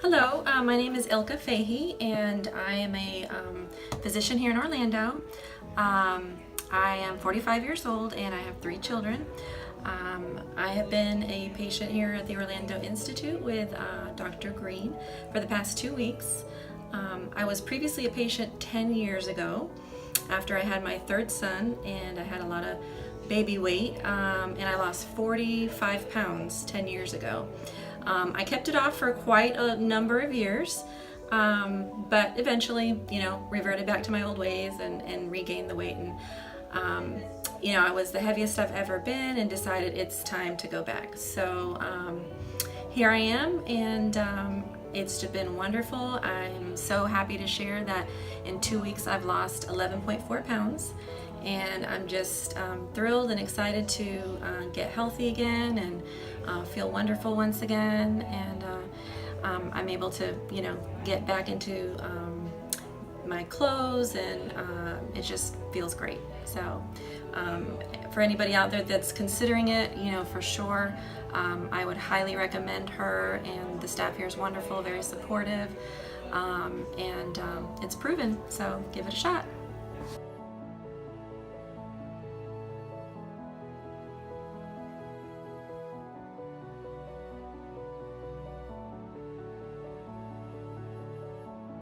Hello, my name is Ilka Fahey, and I am a physician here in Orlando. I am 45 years old and I have 3 children. I have been a patient here at the Orlando Institute with Dr. Green for the past 2 weeks. I was previously a patient 10 years ago after I had my 3rd son, and I had a lot of baby weight, and I lost 45 pounds 10 years ago. I kept it off for quite a number of years, but eventually, reverted back to my old ways and regained the weight. And, I was the heaviest I've ever been and decided it's time to go back. So here I am, and it's been wonderful. I'm so happy to share that in 2 weeks I've lost 11.4 pounds. And I'm just thrilled and excited to get healthy again and feel wonderful once again. And I'm able to, get back into my clothes, and it just feels great. So for anybody out there that's considering it, for sure, I would highly recommend her. And the staff here is wonderful, very supportive, and it's proven. So give it a shot.